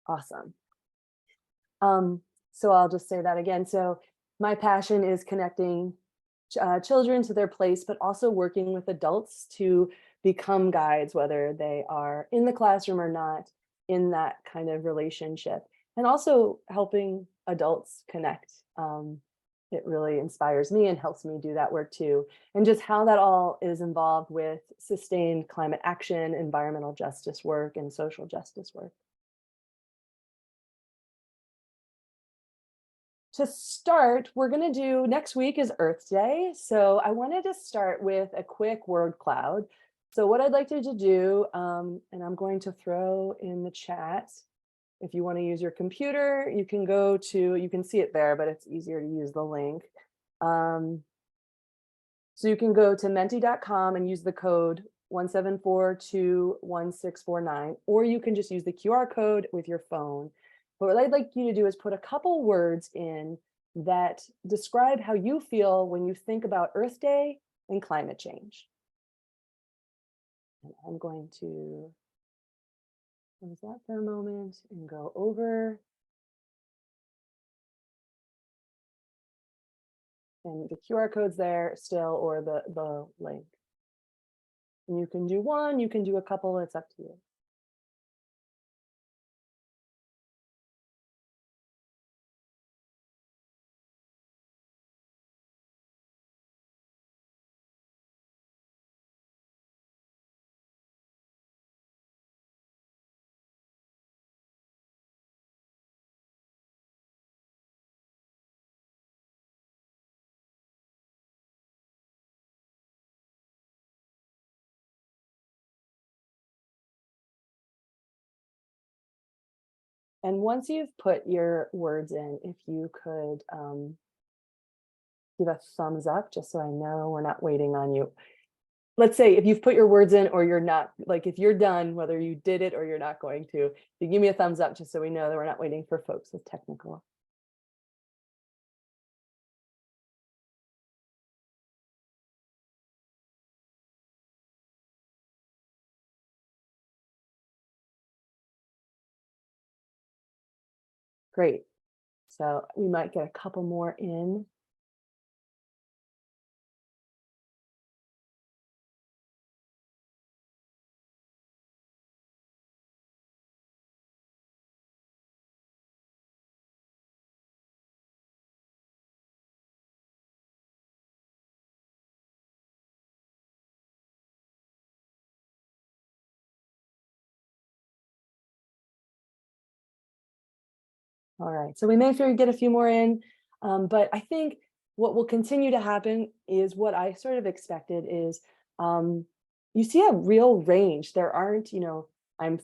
Awesome. So I'll just say that again. So my passion is connecting children to their place, but also working with adults to become guides, whether they are in the classroom or not, in that kind of relationship, and also helping adults connect. It really inspires me and helps me do that work too. And just how that all is involved with sustained climate action, environmental justice work, and social justice work. To start, we're going to do next week is Earth Day. So I wanted to start with a quick word cloud. So what I'd like you to do, and I'm going to throw in the chat, if you want to use your computer, you can go to, you can see it there, but it's easier to use the link. So you can go to menti.com and use the code 174-21649, or you can just use the QR code with your phone. But what I'd like you to do is put a couple words in that describe how you feel when you think about Earth Day and climate change. And I'm going to close that for a moment and go over. And the QR code's there still, or the link. And you can do one, you can do a couple, it's up to you. And once you've put your words in, if you could give a thumbs up, just so I know we're not waiting on you. Let's say if you've put your words in or you're not, like if you're done, whether you did it or you're not going to, you give me a thumbs up just so we know that we're not waiting for folks with technical. Great. So we might get a couple more in. All right, so we may get a few more in, but I think what will continue to happen is what I sort of expected is you see a real range. There aren't, I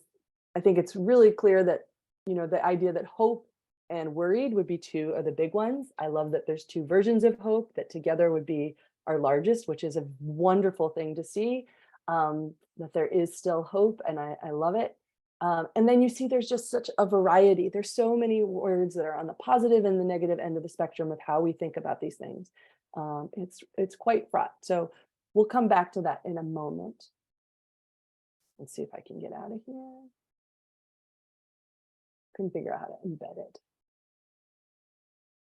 think it's really clear that, the idea that hope and worried would be two of the big ones. I love that there's two versions of hope that together would be our largest, which is a wonderful thing to see, that there is still hope, and I love it. And then you see there's just such a variety. There's so many words that are on the positive and the negative end of the spectrum of how we think about these things. It's quite fraught. So we'll come back to that in a moment. Let's see if I can get out of here. Couldn't figure out how to embed it.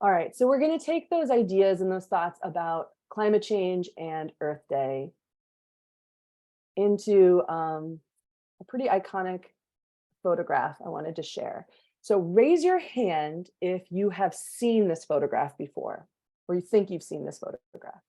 All right, so we're going to take those ideas and those thoughts about climate change and Earth Day into a pretty iconic photograph I wanted to share. So raise your hand if you have seen this photograph before, or you think you've seen this photograph.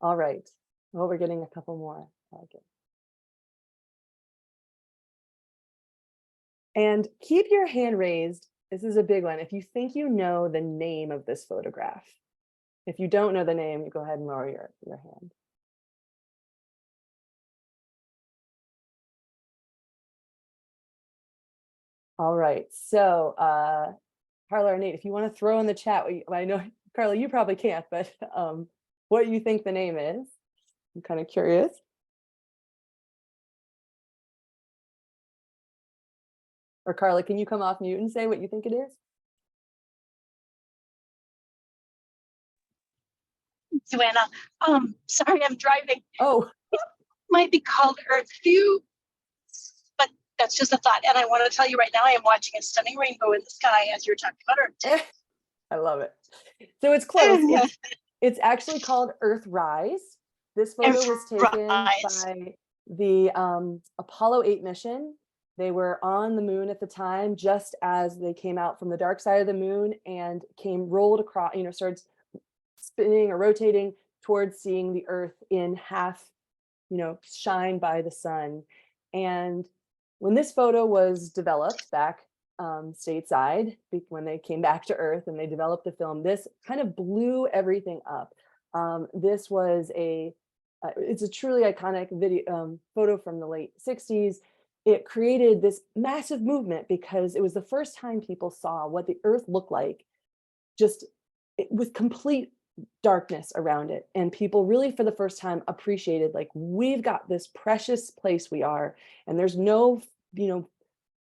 All right. Well, we're getting a couple more. Okay. And keep your hand raised. This is a big one. If you think you know the name of this photograph. If you don't know the name, you go ahead and lower your hand. All right. So Carla or Nate, if you want to throw in the chat, I know, Carla, you probably can't, but what you think the name is. I'm kind of curious. Or Carla, can you come off mute and say what you think it is? Joanna, sorry, I'm driving. Oh, It might be called Earth View, but that's just a thought. And I want to tell you right now, I am watching a stunning rainbow in the sky as you're talking about Earth Day. I love it. So it's close. It's actually called Earthrise. This photo was taken by the Apollo 8 mission. They were on the moon at the time, just as they came out from the dark side of the moon and rolled across, started spinning or rotating towards seeing the Earth in half, shine by the sun. And when this photo was developed back stateside, when they came back to Earth and they developed the film, this kind of blew everything up. This was it's a truly iconic video photo from the late 60s. It created this massive movement because it was the first time people saw what the Earth looked like, just with complete darkness around it. And people really, for the first time, appreciated, like, we've got this precious place we are, and there's no,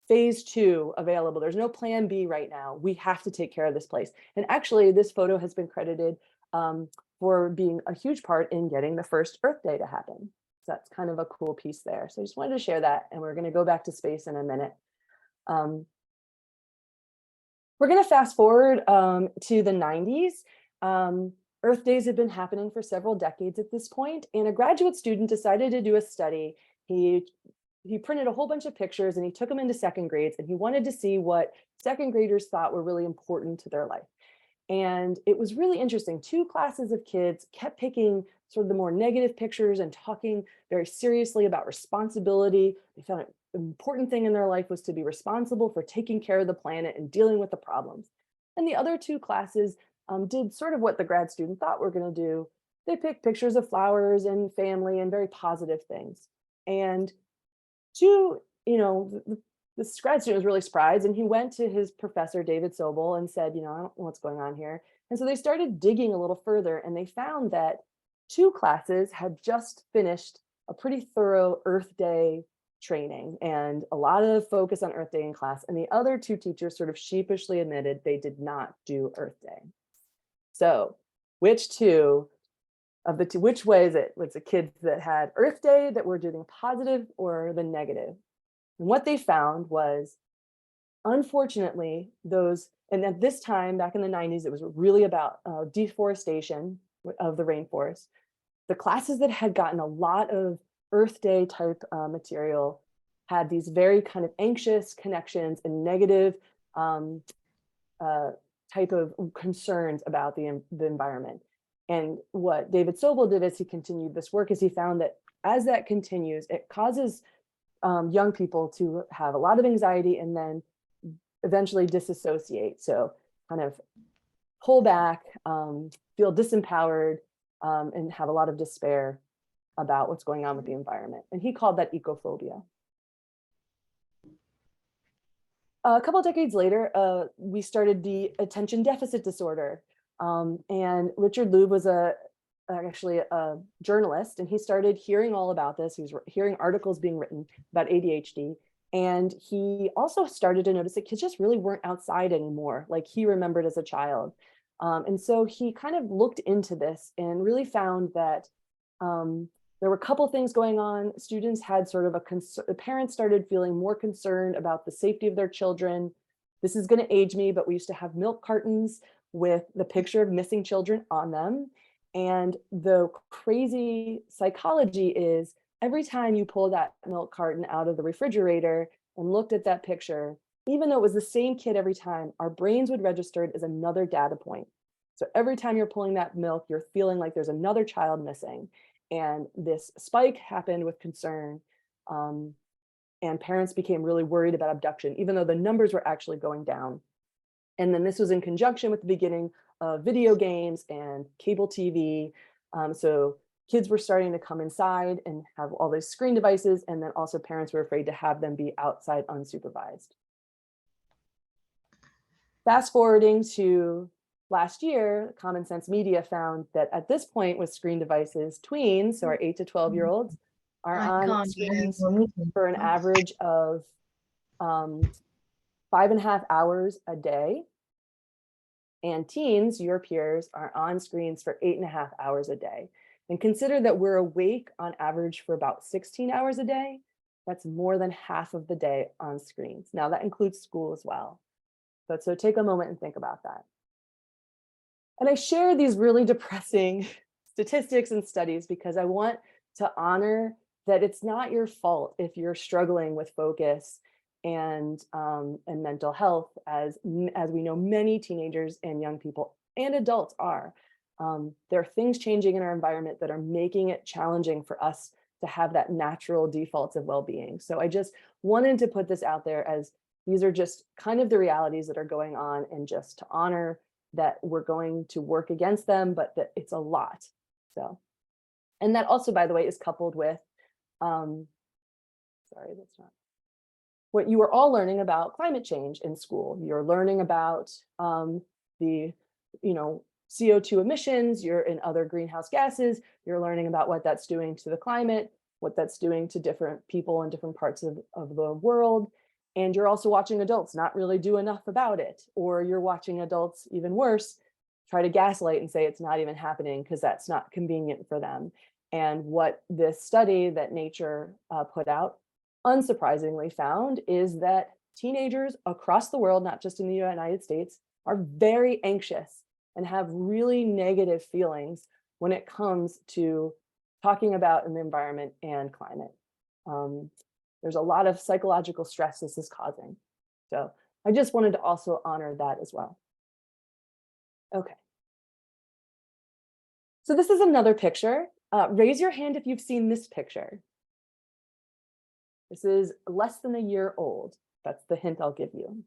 phase 2 available. There's no plan B right now. We have to take care of this place. And actually, this photo has been credited for being a huge part in getting the first Earth Day to happen. So that's kind of a cool piece there. So I just wanted to share that, and we're going to go back to space in a minute. We're going to fast forward to the 90s. Earth Days have been happening for several decades at this point, and a graduate student decided to do a study. He printed a whole bunch of pictures and he took them into second grades, and he wanted to see what second graders thought were really important to their life. And it was really interesting. 2 classes of kids kept picking sort of the more negative pictures and talking very seriously about responsibility. They found an important thing in their life was to be responsible for taking care of the planet and dealing with the problems. And the other 2 classes did sort of what the grad student thought we're going to do. They picked pictures of flowers and family and very positive things. And this grad student was really surprised, and he went to his professor, David Sobel, and said, I don't know what's going on here. And so they started digging a little further, and they found that 2 classes had just finished a pretty thorough Earth Day training and a lot of focus on Earth Day in class. And the other 2 teachers sort of sheepishly admitted they did not do Earth Day. So which way is it? Was the kids that had Earth Day that were doing positive or the negative? And what they found was, unfortunately, and at this time, back in the 90s, it was really about deforestation of the rainforest. The classes that had gotten a lot of Earth Day type material had these very kind of anxious connections and negative type of concerns about the environment. And what David Sobel did as he continued this work is he found that as that continues, it causes young people to have a lot of anxiety and then eventually disassociate. So kind of pull back, feel disempowered, and have a lot of despair about what's going on with the environment. And he called that ecophobia. A couple of decades later, we started the attention deficit disorder. And Richard Loeb was actually a journalist, and he started hearing all about this. He was hearing articles being written about ADHD. And he also started to notice that kids just really weren't outside anymore, like he remembered as a child. And so he kind of looked into this and really found that there were a couple things going on. Students had sort of the parents started feeling more concerned about the safety of their children. This is going to age me, but we used to have milk cartons with the picture of missing children on them. And the crazy psychology is, every time you pull that milk carton out of the refrigerator and looked at that picture, even though it was the same kid every time, our brains would register it as another data point. So every time you're pulling that milk, you're feeling like there's another child missing. And this spike happened with concern. And parents became really worried about abduction, even though the numbers were actually going down. And then this was in conjunction with the beginning of video games and cable TV. So kids were starting to come inside and have all these screen devices, and then also parents were afraid to have them be outside unsupervised. Fast forwarding to last year, Common Sense Media found that at this point with screen devices, tweens, so our 8 to 12-year-olds, are on screens for an average of 5.5 hours a day. And teens, your peers, are on screens for 8.5 hours a day. And consider that we're awake on average for about 16 hours a day. That's more than half of the day on screens. Now that includes school as well. But so take a moment and think about that. And I share these really depressing statistics and studies because I want to honor that it's not your fault if you're struggling with focus and mental health, as we know many teenagers and young people and adults are. There are things changing in our environment that are making it challenging for us to have that natural defaults of well-being. So I just wanted to put this out there as these are just kind of the realities that are going on, and just to honor that we're going to work against them, but that it's a lot. So, and that also, by the way, is coupled with, sorry, that's not, what you are all learning about climate change in school. You're learning about the, CO2 emissions, you're in other greenhouse gases, you're learning about what that's doing to the climate, what that's doing to different people in different parts of the world. And you're also watching adults not really do enough about it, or you're watching adults, even worse, try to gaslight and say it's not even happening because that's not convenient for them. And what this study that Nature put out, unsurprisingly, found is that teenagers across the world, not just in the United States, are very anxious and have really negative feelings when it comes to talking about an environment and climate. There's a lot of psychological stress this is causing. So I just wanted to also honor that as well. Okay. So this is another picture. Raise your hand if you've seen this picture. This is less than a year old. That's the hint I'll give you.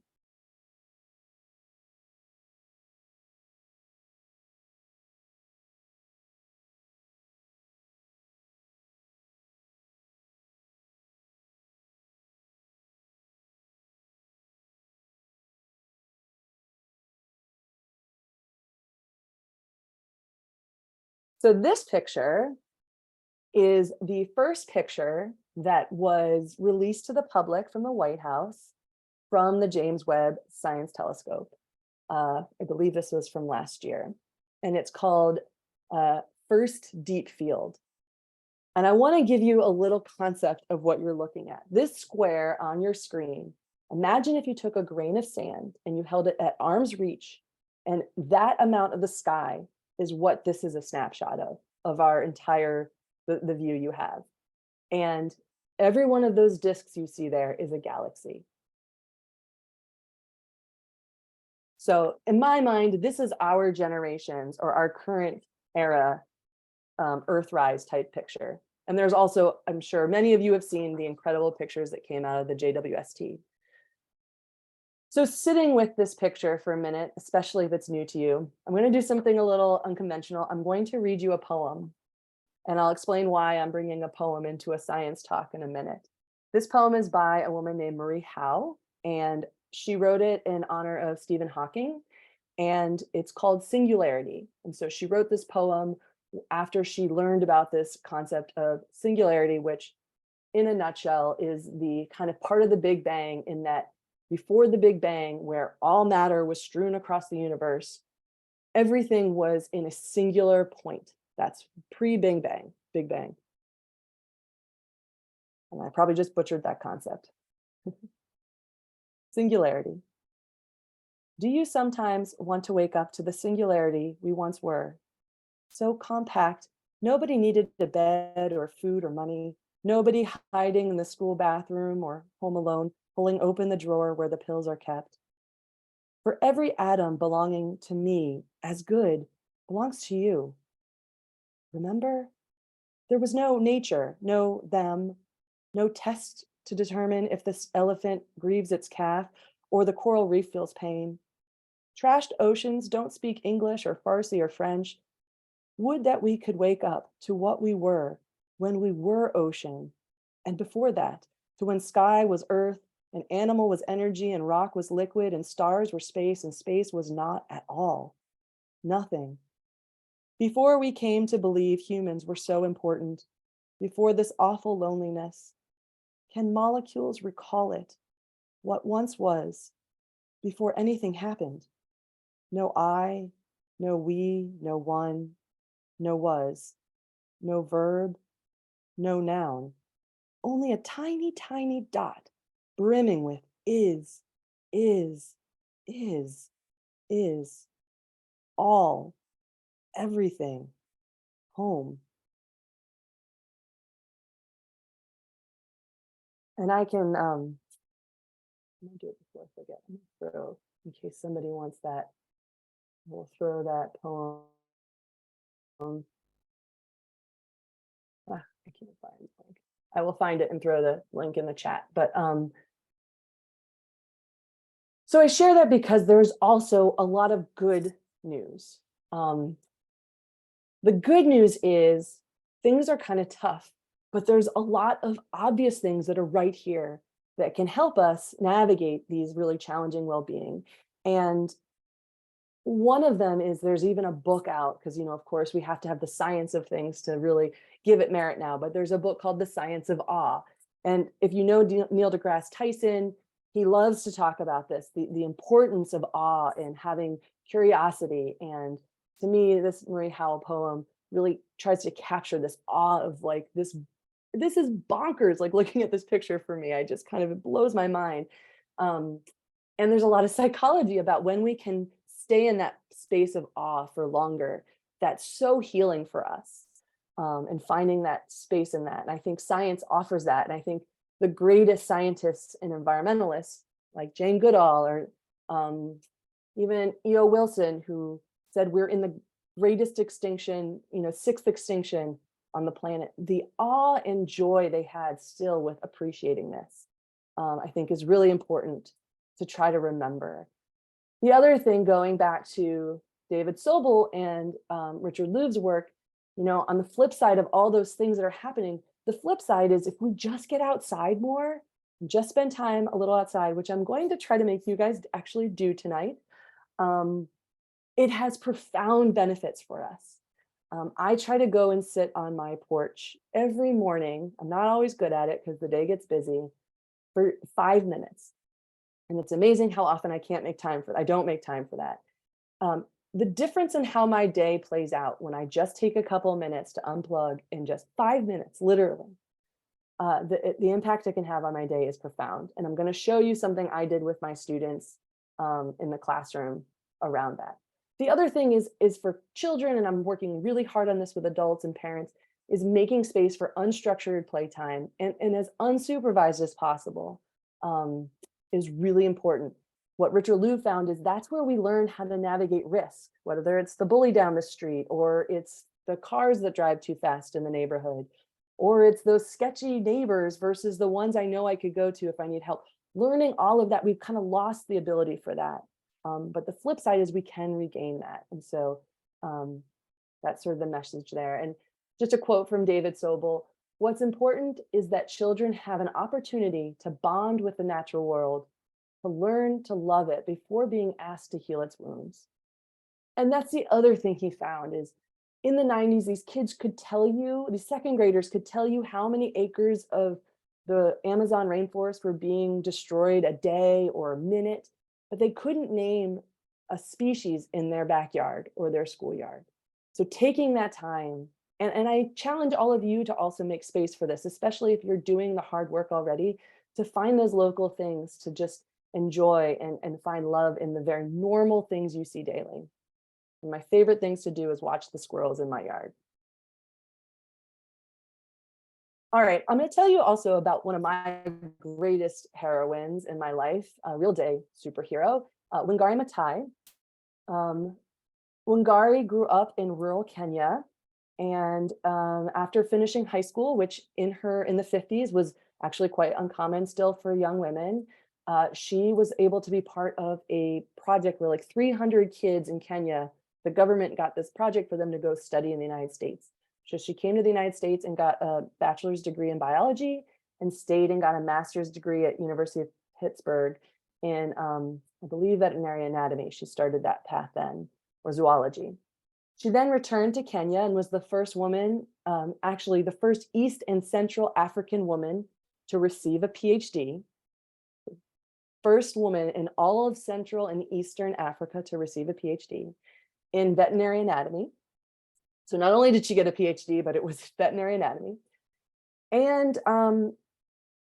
So this picture is the first picture that was released to the public from the White House from the James Webb Science Telescope. I believe this was from last year, and it's called First Deep Field. And I want to give you a little concept of what you're looking at. This square on your screen, imagine if you took a grain of sand and you held it at arm's reach, and that amount of the sky is what this is a snapshot of our entire, the view you have. And every one of those disks you see there is a galaxy. So in my mind, this is our generation's or our current era Earthrise type picture. And there's also, I'm sure many of you have seen the incredible pictures that came out of the JWST. So sitting with this picture for a minute, especially if it's new to you, I'm going to do something a little unconventional. I'm going to read you a poem, and I'll explain why I'm bringing a poem into a science talk in a minute. This poem is by a woman named Marie Howe, and she wrote it in honor of Stephen Hawking, and it's called Singularity. And so she wrote this poem after she learned about this concept of singularity, which in a nutshell is the kind of part of the Big Bang, in that before the Big Bang, where all matter was strewn across the universe, everything was in a singular point. That's pre-Big Bang, Big Bang. And I probably just butchered that concept. Singularity. Do you sometimes want to wake up to the singularity we once were? So compact, nobody needed a bed or food or money, nobody hiding in the school bathroom or home alone, pulling open the drawer where the pills are kept. For every atom belonging to me as good belongs to you. Remember? There was no nature, no them, no test to determine if this elephant grieves its calf or the coral reef feels pain. Trashed oceans don't speak English or Farsi or French. Would that we could wake up to what we were when we were ocean, and before that, to when sky was earth, and animal was energy, and rock was liquid, and stars were space, and space was not at all. Nothing. Before we came to believe humans were so important, before this awful loneliness, can molecules recall it, what once was, before anything happened. No I, no we, no one, no was, no verb, no noun, only a tiny, tiny dot brimming with is, is, is, all, everything, home. And I can, I'm gonna do it before I forget. I'm gonna throw, in case somebody wants that, we'll throw that poem. I can't find the link. I will find it and throw the link in the chat. But so I share that because there's also a lot of good news. The good news is things are kind of tough, but there's a lot of obvious things that are right here that can help us navigate these really challenging well-being. And one of them is there's even a book out because, of course, we have to have the science of things to really give it merit now, but there's a book called The Science of Awe. And if you know Neil deGrasse Tyson, he loves to talk about this, the importance of awe and having curiosity. And to me, this Marie Howell poem really tries to capture this awe of like, this is bonkers, like looking at this picture for me, it blows my mind. And there's a lot of psychology about when we can stay in that space of awe for longer, that's so healing for us, and finding that space in that. And I think science offers that. And I think the greatest scientists and environmentalists like Jane Goodall or even E.O. Wilson, who said we're in the greatest extinction, sixth extinction on the planet, the awe and joy they had still with appreciating this, I think is really important to try to remember. The other thing, going back to David Sobel and Richard Louv's work, on the flip side of all those things that are happening, the flip side is if we just get outside more, just spend time a little outside, which I'm going to try to make you guys actually do tonight, it has profound benefits for us. I try to go and sit on my porch every morning. I'm not always good at it because the day gets busy, for 5 minutes. And it's amazing how often I can't make time for that. I don't make time for that. The difference in how my day plays out when I just take a couple of minutes to unplug in just 5 minutes, literally, the impact it can have on my day is profound. And I'm going to show you something I did with my students in the classroom around that. The other thing is for children, and I'm working really hard on this with adults and parents, is making space for unstructured playtime and as unsupervised as possible. Is really important. What Richard Louv found is that's where we learn how to navigate risk, whether it's the bully down the street, or it's the cars that drive too fast in the neighborhood, or it's those sketchy neighbors versus the ones I know I could go to if I need help. Learning all of that, we've kind of lost the ability for that. But the flip side is we can regain that. And so that's sort of the message there. And just a quote from David Sobel, what's important is that children have an opportunity to bond with the natural world, to learn to love it before being asked to heal its wounds. And that's the other thing he found is in the 90s, these kids could tell you, these second graders could tell you how many acres of the Amazon rainforest were being destroyed a day or a minute, but they couldn't name a species in their backyard or their schoolyard. So taking that time, and I challenge all of you to also make space for this, especially if you're doing the hard work already, to find those local things to just enjoy and find love in the very normal things you see daily. And my favorite things to do is watch the squirrels in my yard. All right, I'm going to tell you also about one of my greatest heroines in my life, a real day superhero, Wangari Maathai. Wangari grew up in rural Kenya, and after finishing high school, which in the 50s was actually quite uncommon still for young women, she was able to be part of a project where like 300 kids in Kenya, the government got this project for them to go study in the United States. So she came to the United States and got a bachelor's degree in biology and stayed and got a master's degree at University of Pittsburgh in, I believe, veterinary anatomy. She started that path then, or zoology. She then returned to Kenya and was the first woman, actually the first East and Central African woman to receive a PhD. first woman in all of Central and Eastern Africa to receive a PhD in veterinary anatomy. So not only did she get a PhD, but it was veterinary anatomy. And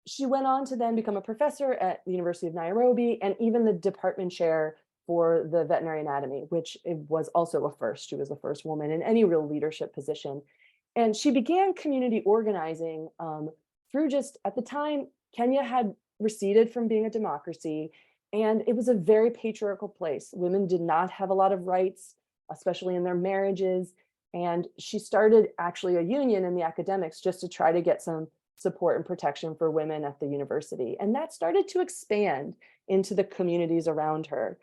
she went on to then become a professor at the University of Nairobi and even the department chair for the veterinary anatomy, which it was also a first. She was the first woman in any real leadership position. And she began community organizing through just, at the time, Kenya had receded from being a democracy, and it was a very patriarchal place. Women did not have a lot of rights, especially in their marriages. And she started actually a union in the academics just to try to get some support and protection for women at the university. And that started to expand into the communities around her.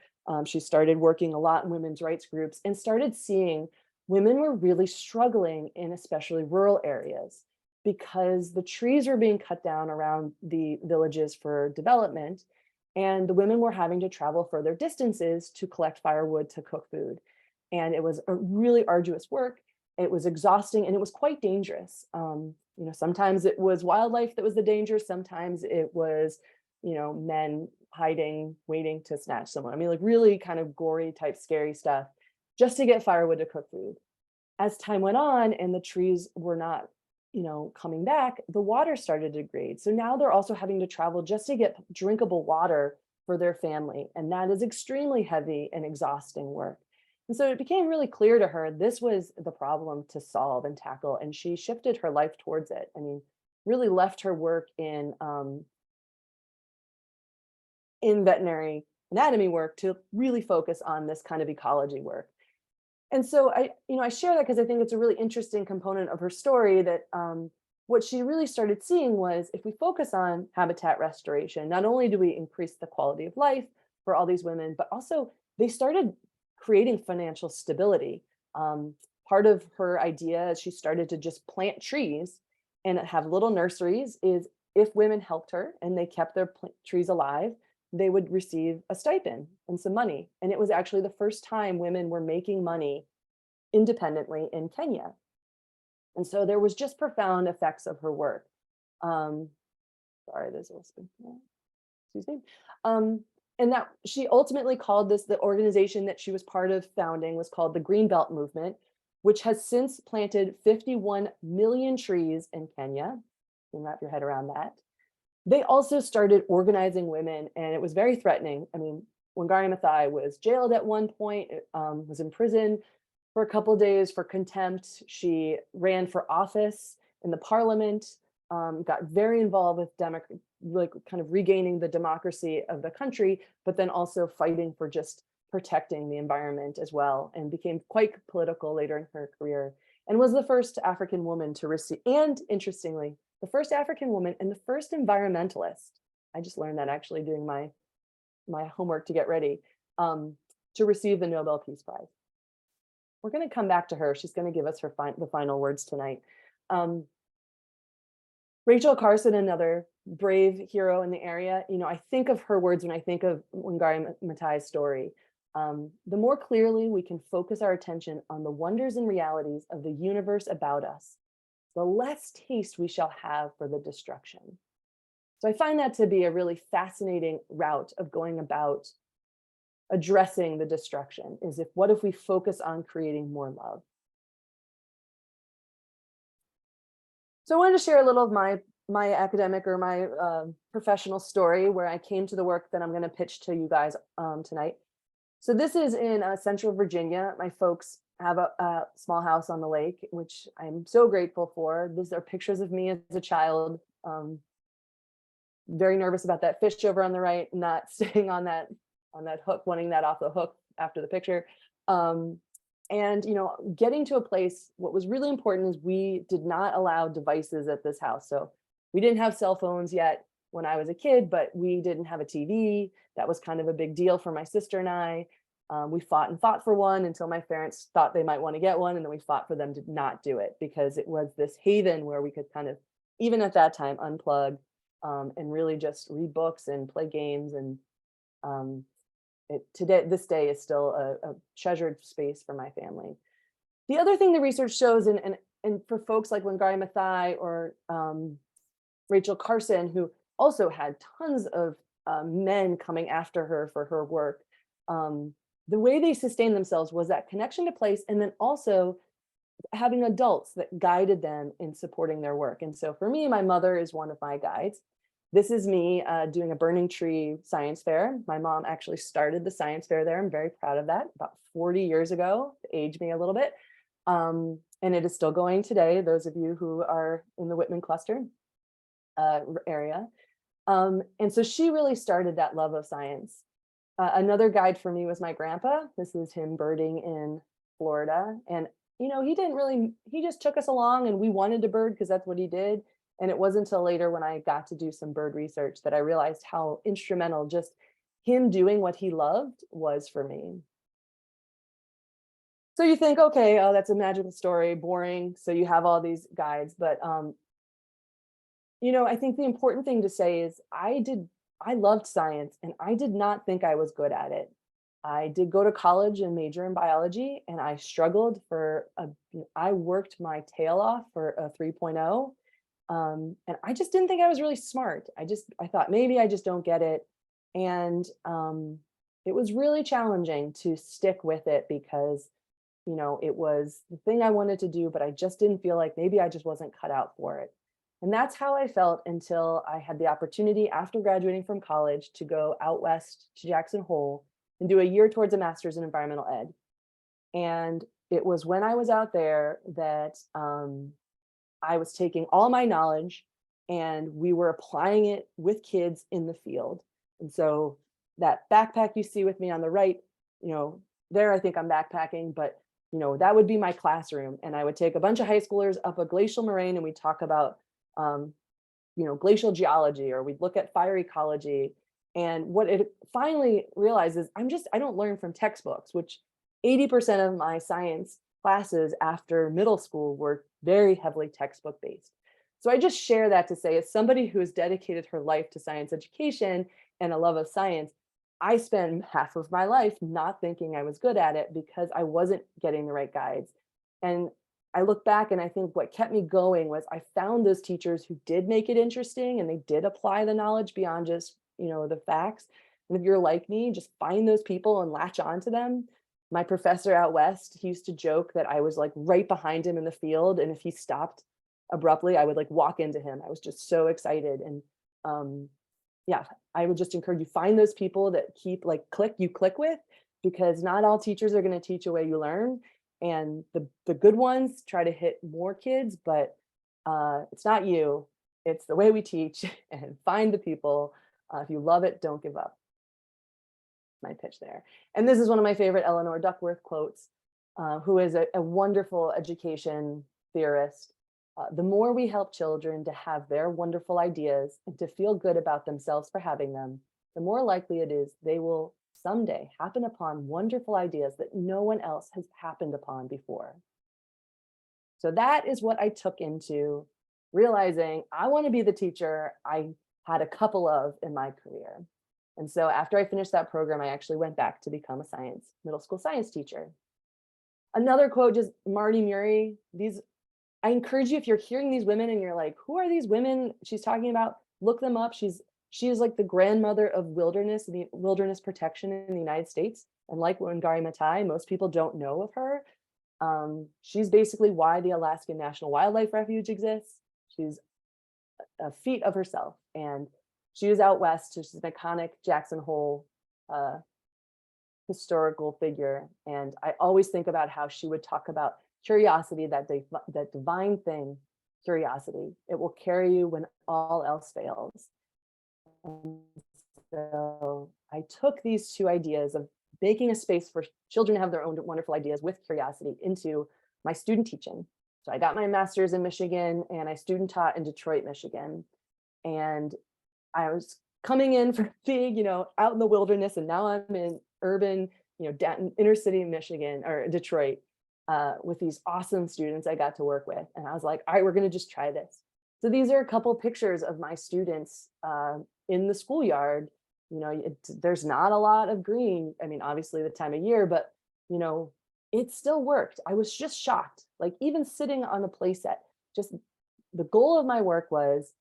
She started working a lot in women's rights groups and started seeing women were really struggling in especially rural areas because the trees were being cut down around the villages for development, and the women were having to travel further distances to collect firewood to cook food. And it was a really arduous work. It was exhausting and it was quite dangerous. Sometimes it was wildlife that was the danger. Sometimes it was, men hiding, waiting to snatch someone. I mean, like really kind of gory type, scary stuff just to get firewood to cook food. As time went on and the trees were not, coming back, the water started to degrade. So now they're also having to travel just to get drinkable water for their family. And that is extremely heavy and exhausting work. And so it became really clear to her this was the problem to solve and tackle, and she shifted her life towards it. I mean, really left her work in veterinary anatomy work to really focus on this kind of ecology work. And so I share that because I think it's a really interesting component of her story that what she really started seeing was if we focus on habitat restoration, not only do we increase the quality of life for all these women, but also they started creating financial stability. Part of her idea is she started to just plant trees and have little nurseries is if women helped her and they kept their trees alive, they would receive a stipend and some money. And it was actually the first time women were making money independently in Kenya. And so there was just profound effects of her work. Sorry, there's a little, excuse me. And that she ultimately called this, the organization that she was part of founding was called the Greenbelt Movement, which has since planted 51 million trees in Kenya. You can wrap your head around that. They also started organizing women, and it was very threatening. I mean, Wangari Maathai was jailed at one point, was in prison for a couple of days for contempt. She ran for office in the parliament, got very involved with kind of regaining the democracy of the country, but then also fighting for just protecting the environment as well, and became quite political later in her career, and was the first African woman to receive, and interestingly, the first African woman and the first environmentalist. I just learned that actually doing my homework to get ready, to receive the Nobel Peace Prize. We're going to come back to her. She's going to give us the final words tonight. Rachel Carson, another brave hero in the area. I think of her words when I think of Wangari Maathai's story. The more clearly we can focus our attention on the wonders and realities of the universe about us, the less taste we shall have for the destruction. So I find that to be a really fascinating route of going about addressing the destruction, is what if we focus on creating more love? So I wanted to share a little of my academic or my professional story where I came to the work that I'm going to pitch to you guys tonight. So this is in Central Virginia. My folks have a small house on the lake, which I'm so grateful for. These are pictures of me as a child. Very nervous about that fish over on the right, not staying on that hook, wanting that off the hook after the picture. And getting to a place, what was really important is we did not allow devices at this house. So we didn't have cell phones yet when I was a kid, but we didn't have a TV. That was kind of a big deal for my sister and I. We fought and fought for one until my parents thought they might want to get one, and then we fought for them to not do it, because it was this haven where we could kind of, even at that time, unplug and really just read books and play games. And this day is still a treasured space for my family. The other thing the research shows, and for folks like Wangari Maathai or Rachel Carson, who also had tons of men coming after her for her work. The way they sustained themselves was that connection to place, and then also having adults that guided them in supporting their work. And so for me, my mother is one of my guides. This is me doing a burning tree science fair. My mom actually started the science fair there. I'm very proud of that. About 40 years ago, to age me a little bit. And it is still going today, those of you who are in the Whitman cluster area. And so she really started that love of science. Another guide for me was my grandpa. This is him birding in Florida. And, you know, he just took us along and we wanted to bird because that's what he did. And it wasn't until later when I got to do some bird research that I realized how instrumental just him doing what he loved was for me. So you think, okay, oh, that's a magical story, boring. So you have all these guides, but you know, I think the important thing to say is I loved science and I did not think I was good at it. I did go to college and major in biology, and I struggled I worked my tail off for a 3.0. And I just didn't think I was really smart. I thought maybe I just don't get it. And it was really challenging to stick with it because, you know, it was the thing I wanted to do, but I just didn't feel like maybe I just wasn't cut out for it. And that's how I felt until I had the opportunity after graduating from college to go out west to Jackson Hole and do a year towards a master's in environmental ed. And it was when I was out there that I was taking all my knowledge and we were applying it with kids in the field. And so that backpack you see with me on the right, you know, there I think I'm backpacking, but you know, that would be my classroom. And I would take a bunch of high schoolers up a glacial moraine and we talk about, you know, glacial geology, or we'd look at fire ecology. And what it finally realizes, I don't learn from textbooks, which 80% of my science classes after middle school were very heavily textbook based. So I just share that to say, as somebody who has dedicated her life to science education and a love of science, I spent half of my life not thinking I was good at it because I wasn't getting the right guides. And I look back and I think what kept me going was I found those teachers who did make it interesting and they did apply the knowledge beyond just, you know, the facts. And if you're like me, just find those people and latch on to them. My professor out west, he used to joke that I was like right behind him in the field. And if he stopped abruptly, I would like walk into him. I was just so excited. And yeah, I would just encourage you, find those people that you click with, because not all teachers are going to teach the way you learn. And the good ones try to hit more kids, but it's not you, it's the way we teach. And find the people. If you love it, don't give up. My pitch there. And this is one of my favorite Eleanor Duckworth quotes, who is a wonderful education theorist. The more we help children to have their wonderful ideas and to feel good about themselves for having them, the more likely it is they will someday happen upon wonderful ideas that no one else has happened upon before. So that is what I took into realizing I want to be the teacher I had a couple of in my career. And so after I finished that program, I actually went back to become a middle school science teacher. Another quote, just Marty Murray, I encourage you, if you're hearing these women and you're like, who are these women she's talking about? Look them up. She is like the grandmother of wilderness protection in the United States. And like Wangari Maathai, most people don't know of her. She's basically why the Alaskan National Wildlife Refuge exists. She's a feat of herself. And she was out west. She's an iconic Jackson Hole historical figure. And I always think about how she would talk about curiosity, that divine thing, curiosity. It will carry you when all else fails. And so I took these two ideas of making a space for children to have their own wonderful ideas with curiosity into my student teaching. So I got my master's in Michigan and I student taught in Detroit, Michigan. And I was coming in from being, you know, out in the wilderness, and now I'm in urban, you know, inner city Michigan or Detroit with these awesome students I got to work with. And I was like, all right, we're going to just try this. So these are a couple pictures of my students in the schoolyard. You know, there's not a lot of green. I mean, obviously the time of year, but, you know, it still worked. I was just shocked. Like even sitting on a play set, just the goal of my work was,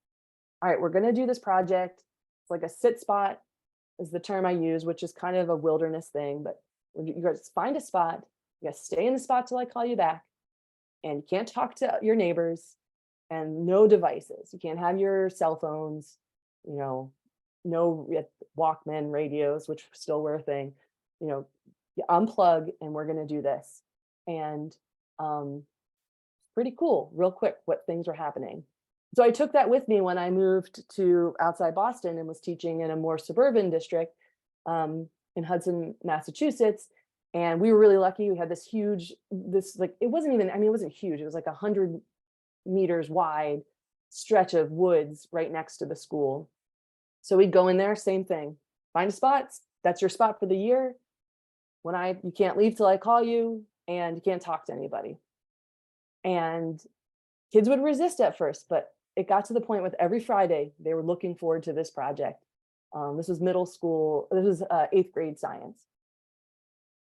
all right, we're going to do this project. It's like a sit spot. is the term I use, which is kind of a wilderness thing, but you got to find a spot, you got to stay in the spot till I call you back, and you can't talk to your neighbors, and no devices. You can't have your cell phones, you know, no Walkman radios, which still were a thing. You know, you unplug and we're going to do this. And pretty cool, real quick, what things were happening. So I took that with me when I moved to outside Boston and was teaching in a more suburban district in Hudson, Massachusetts. And we were really lucky. We had this huge, it wasn't even, I mean, it wasn't huge. It was like 100 meters wide stretch of woods right next to the school. So we'd go in there, same thing, find a spot. That's your spot for the year. You can't leave till I call you, and you can't talk to anybody. And kids would resist at first, but it got to the point with every Friday, they were looking forward to this project. This was middle school, this was 8th grade science.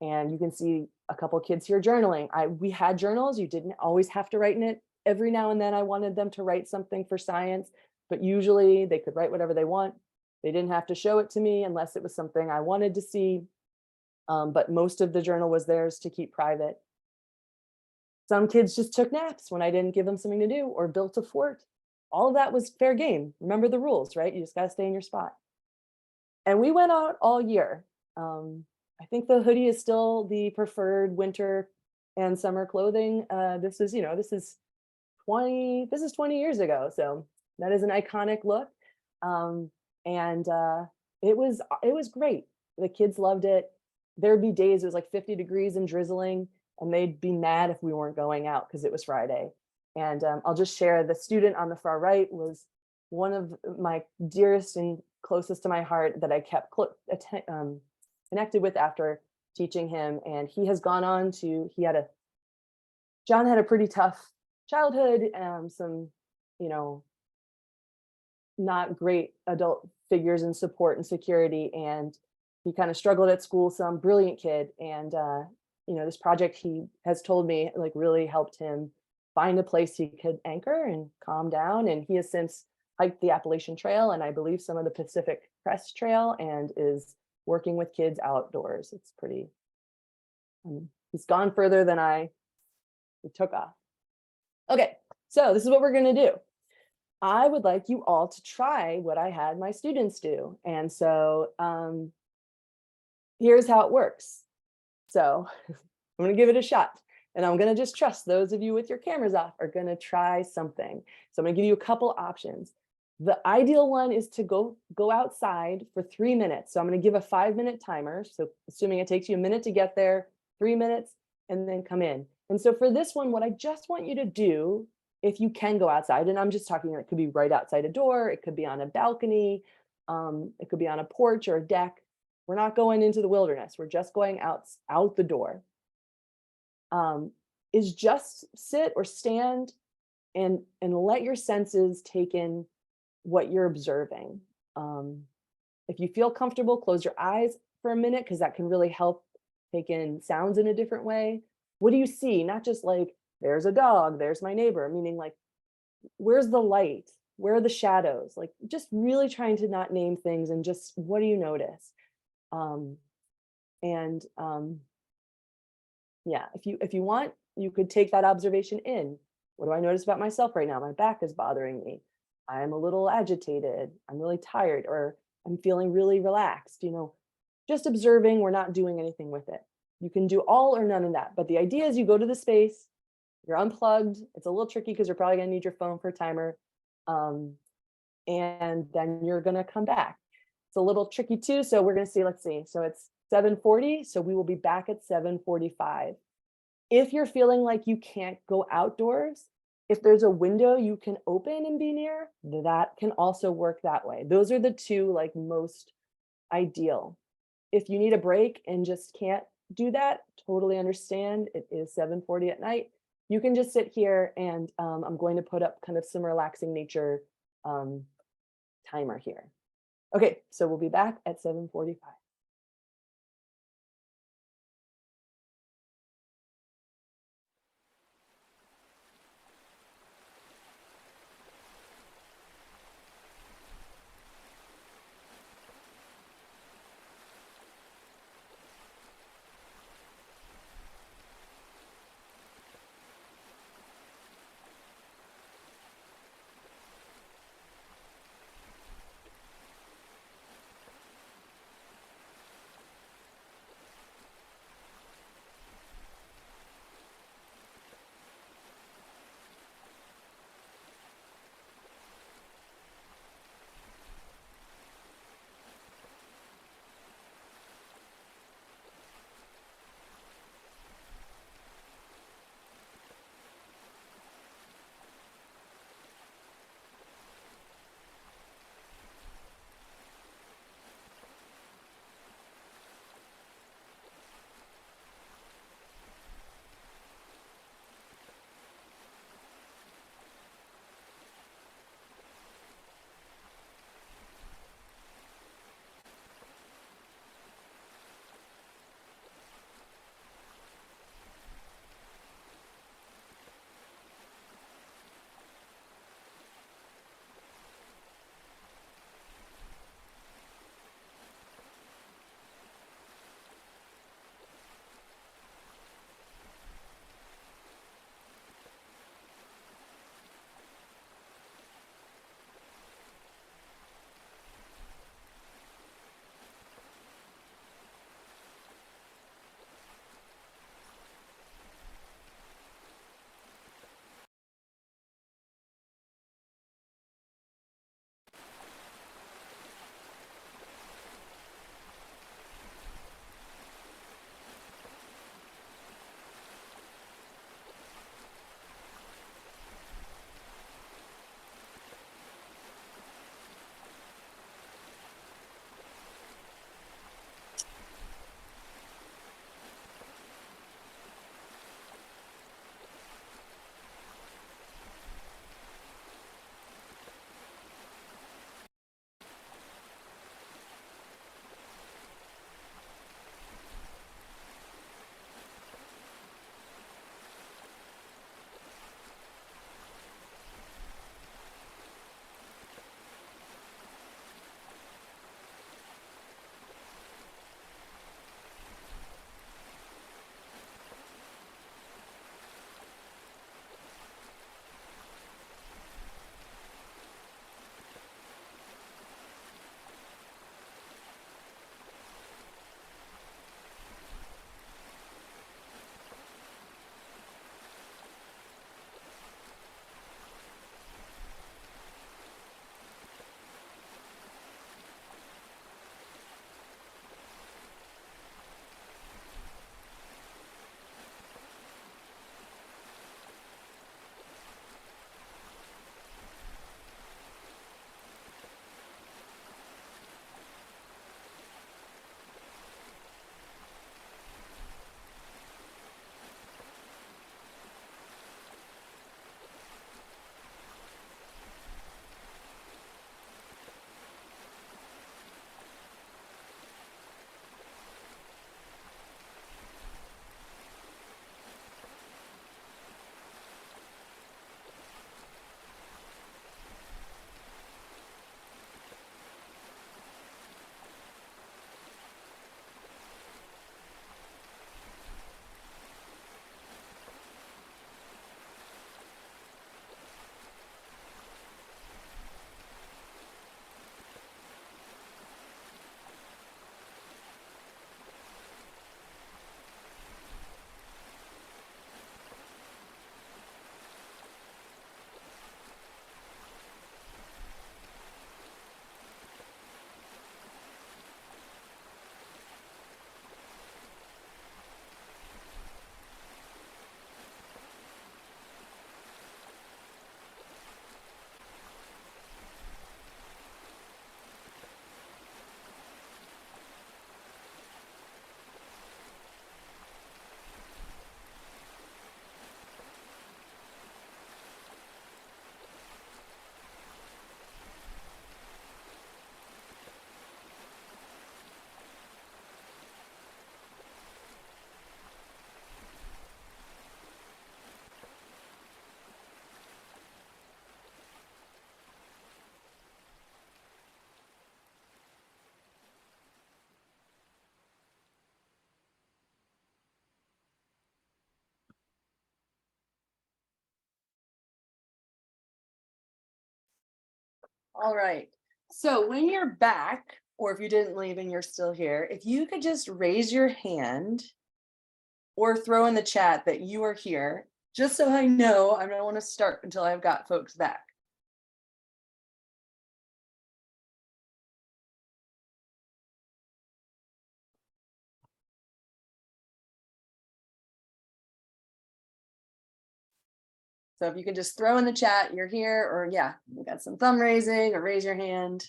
And you can see a couple of kids here journaling. We had journals, you didn't always have to write in it. Every now and then I wanted them to write something for science, but usually they could write whatever they want. They didn't have to show it to me unless it was something I wanted to see. But most of the journal was theirs to keep private. Some kids just took naps when I didn't give them something to do, or built a fort. All of that was fair game. Remember the rules, right? You just got to stay in your spot. And we went out all year. I think the hoodie is still the preferred winter and summer clothing. This is 20 years ago. So that is an iconic look. It was great. The kids loved it. There'd be days it was like 50 degrees and drizzling, and they'd be mad if we weren't going out because it was Friday. And I'll just share, the student on the far right was one of my dearest and closest to my heart that I kept connected with after teaching him. And he has gone on to, John had a pretty tough childhood, some, not great adult figures and support and security. And he kind of struggled at school, some brilliant kid. And, this project, he has told me, like, really helped him find a place he could anchor and calm down. And he has since hiked the Appalachian Trail, and I believe some of the Pacific Crest Trail, and is working with kids outdoors. It's pretty, he's gone further than I took off. Okay, so this is what we're going to do. I would like you all to try what I had my students do. And so here's how it works. So I'm going to give it a shot, and I'm going to just trust those of you with your cameras off are going to try something. So I'm going to give you a couple options. The ideal one is to go outside for 3 minutes. So I'm going to give a 5-minute timer. So assuming it takes you a minute to get there, 3 minutes, and then come in. And so for this one, what I just want you to do, if you can go outside, and I'm just talking, it could be right outside a door, it could be on a balcony, it could be on a porch or a deck. We're not going into the wilderness. We're just going out the door. Is just sit or stand and let your senses take in what you're observing. If you feel comfortable, close your eyes for a minute, because that can really help take in sounds in a different way. What do you see? Not just like, there's a dog, there's my neighbor, meaning like, where's the light? Where are the shadows? Like, just really trying to not name things, and just, what do you notice? Yeah, if you want, you could take that observation in. What do I notice about myself right now? My back is bothering me. I'm a little agitated. I'm really tired, or I'm feeling really relaxed. Just observing. We're not doing anything with it. You can do all or none of that. But the idea is you go to the space, you're unplugged. It's a little tricky because you're probably going to need your phone for a timer. And then you're going to come back. It's a little tricky too. So we're going to see, let's see. So it's 7:40. So we will be back at 7:45. If you're feeling like you can't go outdoors, if there's a window you can open and be near, that can also work that way. Those are the two like most ideal. If you need a break and just can't do that, totally understand. It is 7:40 at night. You can just sit here, and I'm going to put up kind of some relaxing nature timer here. Okay, so we'll be back at 7:45. All right. So when you're back, or if you didn't leave and you're still here, if you could just raise your hand or throw in the chat that you are here, just so I know I don't want to start until I've got folks back. So if you could just throw in the chat, you're here, or yeah, you got some thumb raising or raise your hand.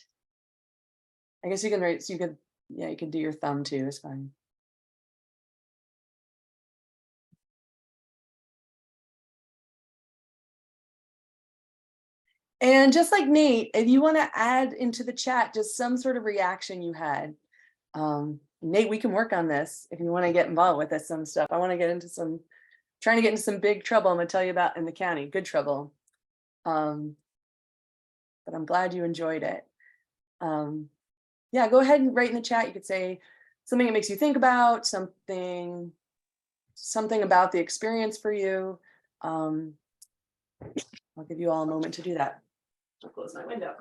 I guess you can raise, you could, yeah, you could do your thumb too, it's fine. And just like Nate, if you want to add into the chat just some sort of reaction you had, Nate, we can work on this if you want to get involved with us, some stuff. I want to get into some, trying to get into some big trouble I'm going to tell you about in the county, good trouble. But I'm glad you enjoyed it. Yeah, go ahead and write in the chat. You could say something that makes you think about, something about the experience for you. I'll give you all a moment to do that. I'll close my window.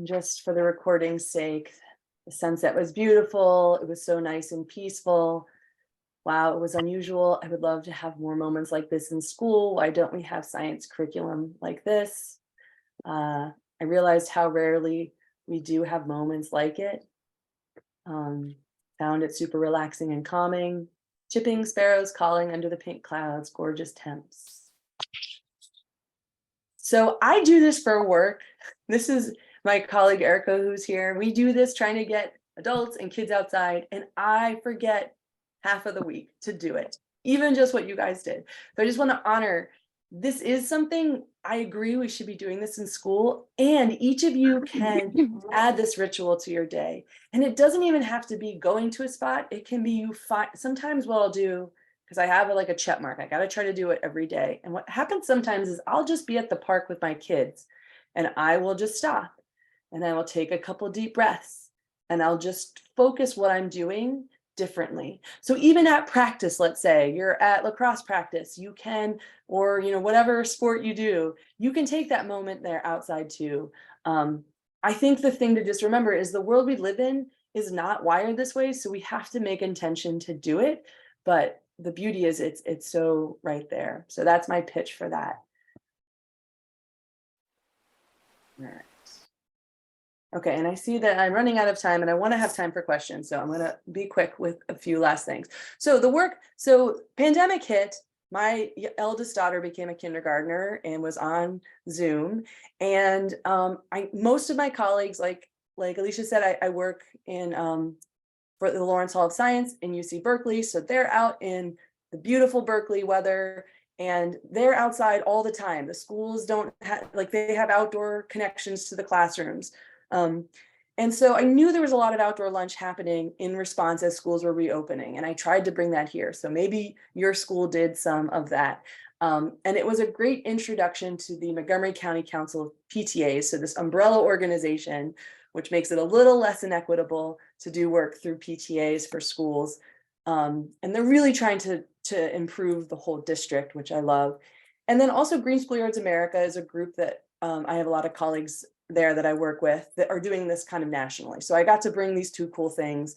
Just for the recording's sake, the sunset was beautiful. It was so nice and peaceful. Wow, it was unusual. I would love to have more moments like this in school. Why don't we have science curriculum like this? I realized how rarely we do have moments like it. Found it super relaxing and calming. Chipping sparrows calling under the pink clouds, gorgeous temps. So I do this for work. This is my colleague Erica, who's here. We do this trying to get adults and kids outside, and I forget half of the week to do it, even just what you guys did. So I just want to honor, this is something I agree we should be doing this in school, and each of you can add this ritual to your day. And it doesn't even have to be going to a spot. It can be you find, sometimes what I'll do, because I have like a check mark, I got to try to do it every day. And what happens sometimes is I'll just be at the park with my kids and I will just stop and I will take a couple deep breaths and I'll just focus what I'm doing differently. So even at practice, let's say you're at lacrosse practice, you can, or whatever sport you do, you can take that moment there outside too. I think the thing to just remember is the world we live in is not wired this way, so we have to make intention to do it. But the beauty is it's so right there. So that's my pitch for that. All right. Okay, and I see that I'm running out of time and I want to have time for questions. So I'm going to be quick with a few last things. So pandemic hit, my eldest daughter became a kindergartner and was on Zoom. And most of my colleagues, like Alicia said, I work in for the Lawrence Hall of Science in UC Berkeley. So they're out in the beautiful Berkeley weather and they're outside all the time. The schools don't have, they have outdoor connections to the classrooms. And so I knew there was a lot of outdoor lunch happening in response as schools were reopening. And I tried to bring that here. So maybe your school did some of that. And it was a great introduction to the Montgomery County Council of PTAs. So this umbrella organization, which makes it a little less inequitable to do work through PTAs for schools. And they're really trying to improve the whole district, which I love. And then also Green Schoolyards America is a group that I have a lot of colleagues there that I work with that are doing this kind of nationally. So I got to bring these two cool things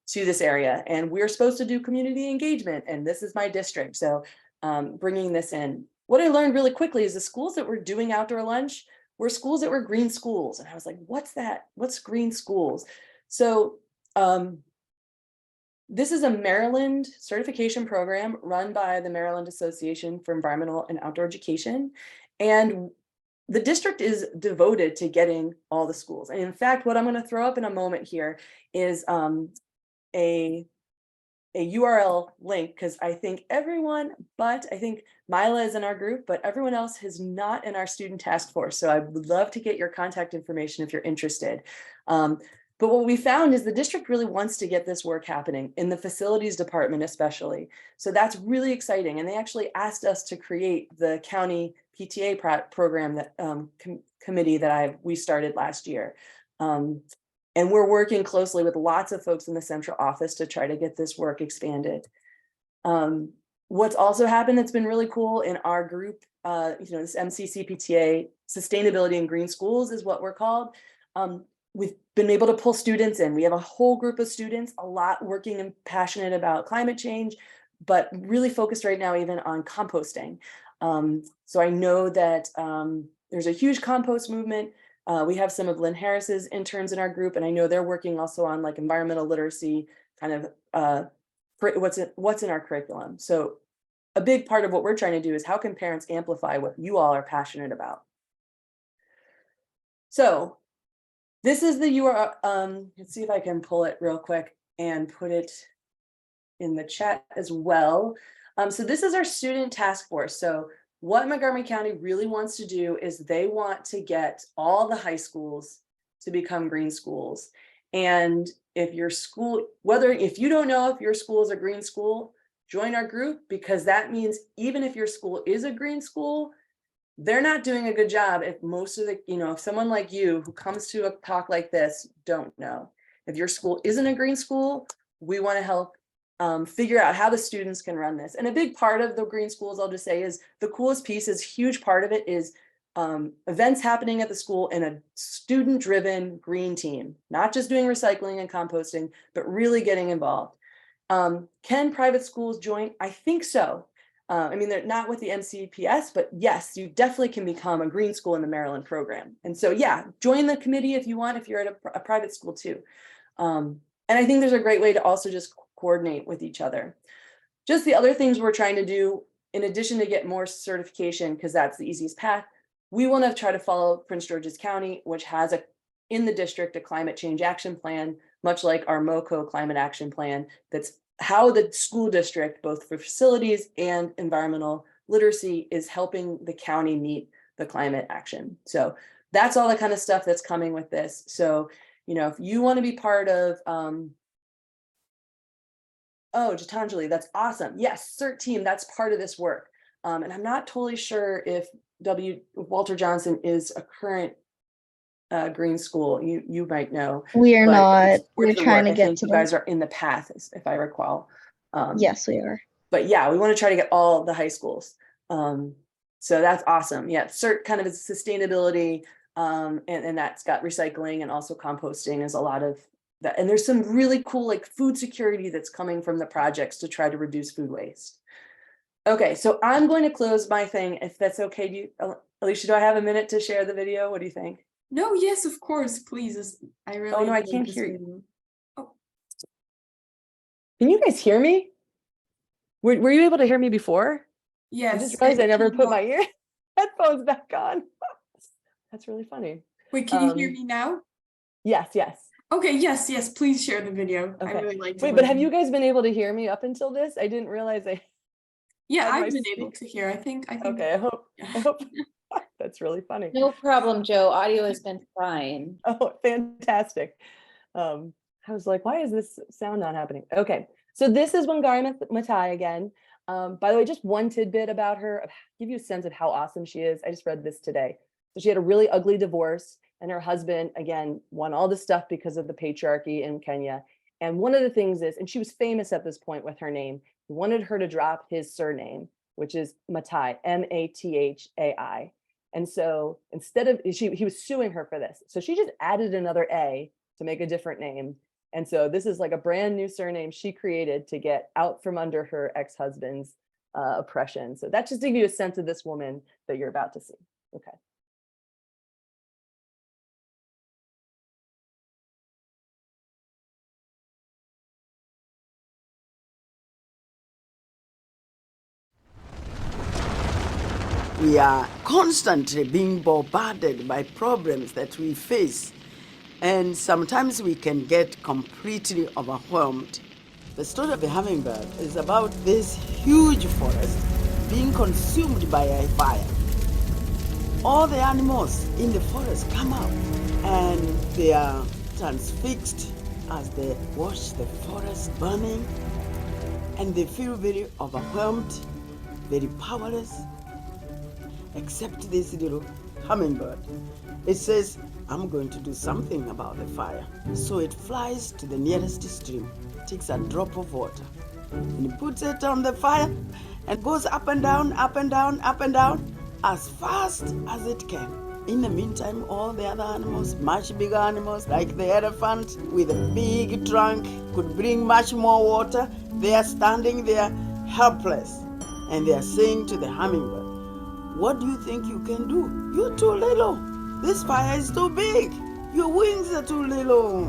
to this area, and we're supposed to do community engagement, and this is my district. So bringing this in. What I learned really quickly is the schools that were doing outdoor lunch were schools that were green schools. And I was like, what's that? What's green schools? So This is a Maryland certification program run by the Maryland Association for Environmental and Outdoor Education. And the district is devoted to getting all the schools. And in fact, what I'm going to throw up in a moment here is a URL link, because I think everyone, but I think Mila is in our group, but everyone else is not in our student task force. So I would love to get your contact information if you're interested. But what we found is the district really wants to get this work happening in the facilities department, especially. So that's really exciting. And they actually asked us to create the county PTA program that committee that we started last year. And we're working closely with lots of folks in the central office to try to get this work expanded. What's also happened that's been really cool in our group, this MCCPTA, Sustainability in Green Schools is what we're called. We've been able to pull students in. We have a whole group of students, a lot working and passionate about climate change, but really focused right now even on composting. So I know that there's a huge compost movement. We have some of Lynn Harris's interns in our group, and I know they're working also on like environmental literacy, kind of what's in our curriculum. So a big part of what we're trying to do is how can parents amplify what you all are passionate about. So this is the URL. Let's see if I can pull it real quick and put it in the chat as well. So this is our student task force. So what Montgomery County really wants to do is they want to get all the high schools to become green schools. And if your school, if you don't know if your school is a green school, join our group, because that means even if your school is a green school, they're not doing a good job if most of the, if someone like you who comes to a talk like this don't know. If your school isn't a green school, we want to help figure out how the students can run this. And a big part of the green schools, I'll just say, is the coolest piece is huge part of it is events happening at the school in a student-driven green team, not just doing recycling and composting, but really getting involved. Can private schools join? I think so. I mean, they're not with the MCPS, but yes, you definitely can become a green school in the Maryland program. And so, yeah, join the committee if you want, if you're at a private school too. And I think there's a great way to also just coordinate with each other. Just the other things we're trying to do, in addition to get more certification, because that's the easiest path, we want to try to follow Prince George's County, which has in the district a climate change action plan, much like our MoCo climate action plan. That's how the school district, both for facilities and environmental literacy, is helping the county meet the climate action. So that's all the kind of stuff that's coming with this. So, if you want to be part of, oh, Gitanjali, that's awesome. Yes, CERT team, that's part of this work. And I'm not totally sure if Walter Johnson is a current green school. You might know. We are not. We're trying to get to you guys are in the path, if I recall. Yes, we are. But yeah, we want to try to get all the high schools. So that's awesome. Yeah, CERT kind of is sustainability, and that's got recycling and also composting is a lot of that. And there's some really cool like food security that's coming from the projects to try to reduce food waste. Okay, so I'm going to close my thing if that's okay. Alicia, do I have a minute to share the video? What do you think? No, yes, of course, please. I really. Oh no, I enjoyed can't this hear video. you. Oh, Can you guys hear me? Were you able to hear me before? yes. I just realized I never put my Well, headphones back on. That's really funny. wait, can you hear me now? Yes, yes. Okay, yes, please share the video. I Okay. really liked it. Wait, but have you guys been able to hear me up until this? I didn't realize Yeah, had my I've been able to hear. I think. Okay, I hope that's really funny. No problem, Joe. Audio has been fine. Oh, fantastic. I was like, why is this sound not happening? Okay, so this is Wangari Maathai again. By the way, just one tidbit about her, give you a sense of how awesome she is. I just read this today. So she had a really ugly divorce, and her husband, again, won all this stuff because of the patriarchy in Kenya. And one of the things is, and she was famous at this point with her name, he wanted her to drop his surname, which is Maathai, Mathai. And so instead of, he was suing her for this. So she just added another A to make a different name. And so this is like a brand new surname she created to get out from under her ex-husband's oppression. So that just gives you a sense of this woman that you're about to see. Okay. we are constantly being bombarded by problems that we face, and sometimes we can get completely overwhelmed. The story of the hummingbird is about this huge forest being consumed by a fire. All the animals in the forest come out and they are transfixed as they watch the forest burning, and they feel very overwhelmed, very powerless, except this little hummingbird. It says, I'm going to do something about the fire. So it flies to the nearest stream, takes a drop of water, and it puts it on the fire and goes up and down, up and down, up and down, as fast as it can. In the meantime, all the other animals, much bigger animals, like the elephant with a big trunk, could bring much more water. They are standing there helpless, and they are saying to the hummingbird, what do you think you can do? You're too little. This fire is too big. Your wings are too little.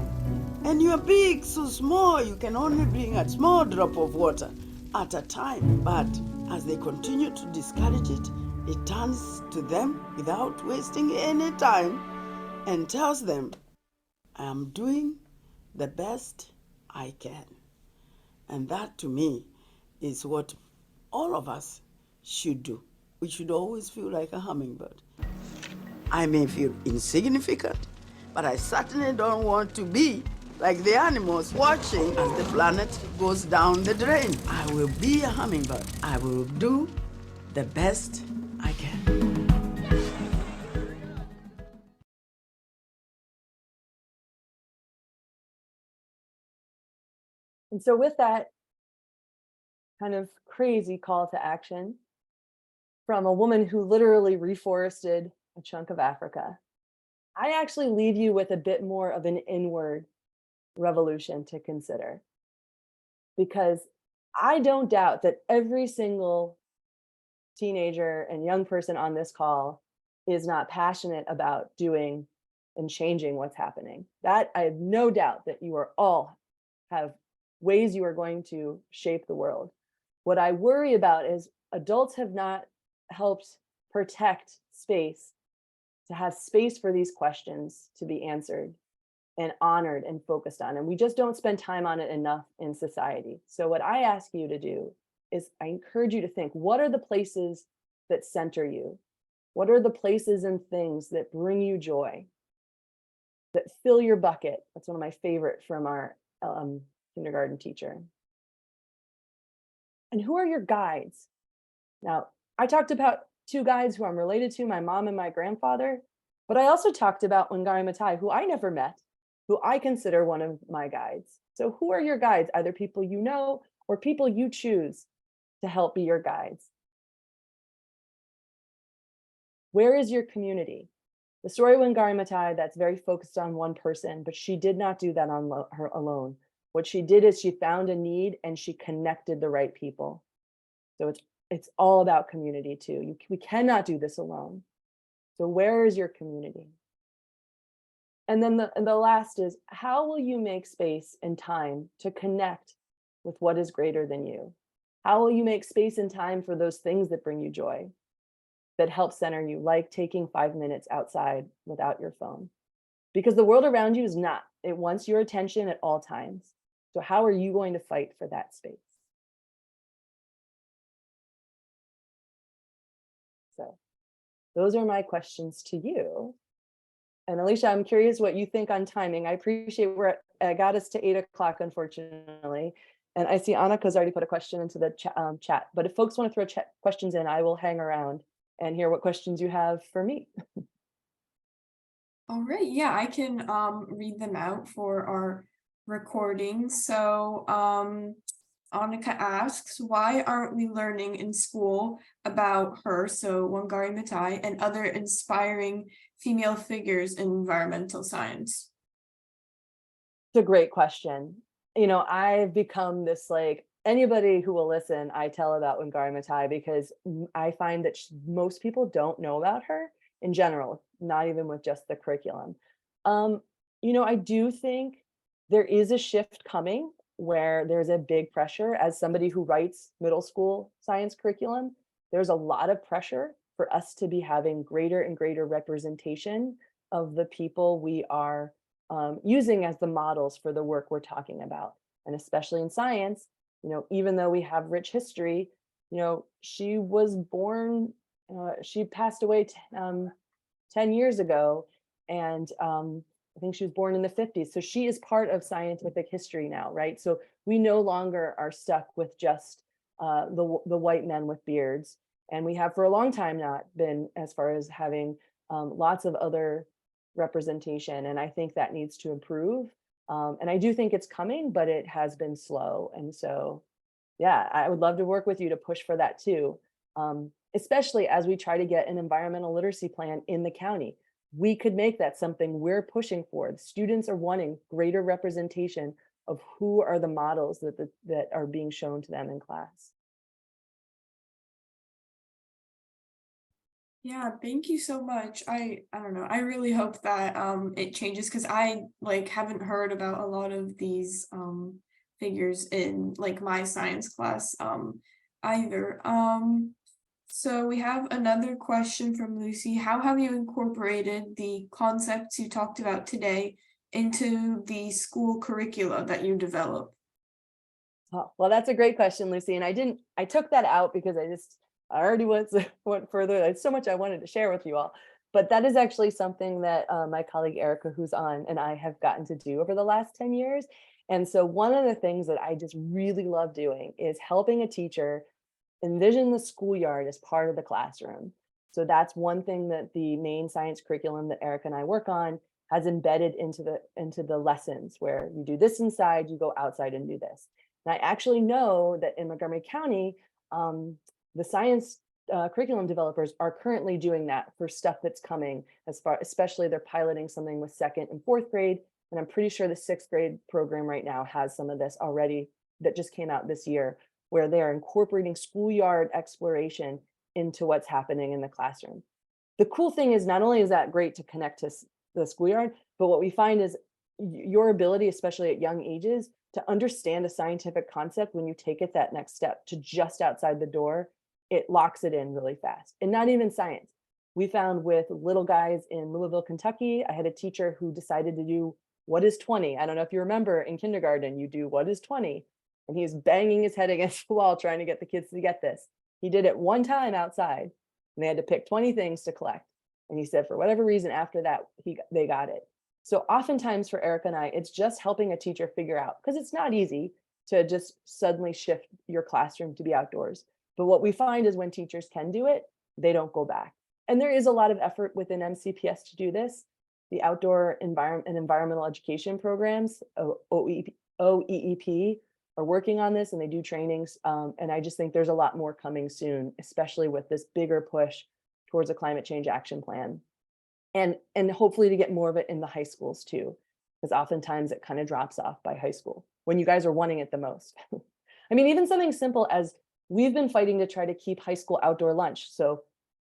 And you're big, so small. You can only bring a small drop of water at a time. But as they continue to discourage it, it turns to them without wasting any time and tells them, I am doing the best I can. And that to me is what all of us should do. We should always feel like a hummingbird. I may feel insignificant, but I certainly don't want to be like the animals watching as the planet goes down the drain. I will be a hummingbird. I will do the best I can. And so with that kind of crazy call to action from a woman who literally reforested a chunk of Africa, I actually leave you with a bit more of an inward revolution to consider. Because I don't doubt that every single teenager and young person on this call is not passionate about doing and changing what's happening. That I have no doubt that you are all have ways you are going to shape the world. What I worry about is adults have not helped protect space, to have space for these questions to be answered and honored and focused on. And we just don't spend time on it enough in society. So what I ask you to do is I encourage you to think, what are the places that center you? What are the places and things that bring you joy, that fill your bucket? That's one of my favorite from our kindergarten teacher. And who are your guides? Now, I talked about two guides who I'm related to, my mom and my grandfather, but I also talked about Wangari Maathai, who I never met, who I consider one of my guides. So who are your guides? Either people you know or people you choose to help be your guides. Where is your community? The story of Wangari Maathai, that's very focused on one person, but she did not do that on her alone. What she did is she found a need and she connected the right people. So it's all about community too. We cannot do this alone. So where is your community? And then the last is, how will you make space and time to connect with what is greater than you? How will you make space and time for those things that bring you joy, that help center you, like taking 5 minutes outside without your phone? Because the world around you is not. It wants your attention at all times. So how are you going to fight for that space? So those are my questions to you. And Alicia, I'm curious what you think on timing. I appreciate I got us to 8 o'clock, unfortunately. And I see Annika's already put a question into the chat. But if folks want to throw questions in, I will hang around and hear what questions you have for me. All right, yeah, I can read them out for our recording. So Annika asks, why aren't we learning in school about her, so Wangari Maathai, and other inspiring female figures in environmental science? It's a great question. You know, I've become this, like, anybody who will listen, I tell about Wangari Maathai, because I find that most people don't know about her in general, not even with just the curriculum. You know, I do think there is a shift coming where there's a big pressure. As somebody who writes middle school science curriculum, there's a lot of pressure for us to be having greater and greater representation of the people we are using as the models for the work we're talking about. And especially in science, you know, even though we have rich history, you know, she was born, she passed away 10 years ago, and I think she was born in the 50s. So she is part of scientific history now, right? So we no longer are stuck with just the white men with beards. And we have for a long time not been, as far as having lots of other representation. And I think that needs to improve. And I do think it's coming, but it has been slow. And so, yeah, I would love to work with you to push for that too. Especially as we try to get an environmental literacy plan in the county. We could make that something we're pushing for. The students are wanting greater representation of who are the models that are being shown to them in class. Yeah, thank you so much. I don't know. I really hope that it changes, because I like haven't heard about a lot of these figures in like my science class either. So we have another question from Lucy. How have you incorporated the concepts you talked about today into the school curricula that you develop? Oh, well, that's a great question, Lucy. And I took that out because I already went further. There's so much I wanted to share with you all. But that is actually something that my colleague Erica, who's on, and I have gotten to do over the last 10 years. And so one of the things that I just really love doing is helping a teacher envision the schoolyard as part of the classroom. So that's one thing that the main science curriculum that Erica and I work on has embedded into the lessons, where you do this inside, you go outside and do this. And I actually know that in Montgomery County, the science curriculum developers are currently doing that for stuff that's coming, especially they're piloting something with 2nd and 4th grade. And I'm pretty sure the 6th grade program right now has some of this already that just came out this year, where they're incorporating schoolyard exploration into what's happening in the classroom. The cool thing is, not only is that great to connect to the schoolyard, but what we find is your ability, especially at young ages, to understand a scientific concept when you take it that next step to just outside the door, it locks it in really fast. And not even science. We found with little guys in Louisville, Kentucky, I had a teacher who decided to do what is 20. I don't know if you remember in kindergarten, you do what is 20. And he's banging his head against the wall trying to get the kids to get this. He did it one time outside, and they had to pick 20 things to collect. And he said, for whatever reason, after that, they got it. So oftentimes for Erica and I, it's just helping a teacher figure out, because it's not easy to just suddenly shift your classroom to be outdoors. But what we find is when teachers can do it, they don't go back. And there is a lot of effort within MCPS to do this. The outdoor environmental education programs, OEEP, are working on this, and they do trainings. And I just think there's a lot more coming soon, especially with this bigger push towards a climate change action plan. And hopefully to get more of it in the high schools too, because oftentimes it kind of drops off by high school when you guys are wanting it the most. I mean, even something simple as we've been fighting to try to keep high school outdoor lunch. So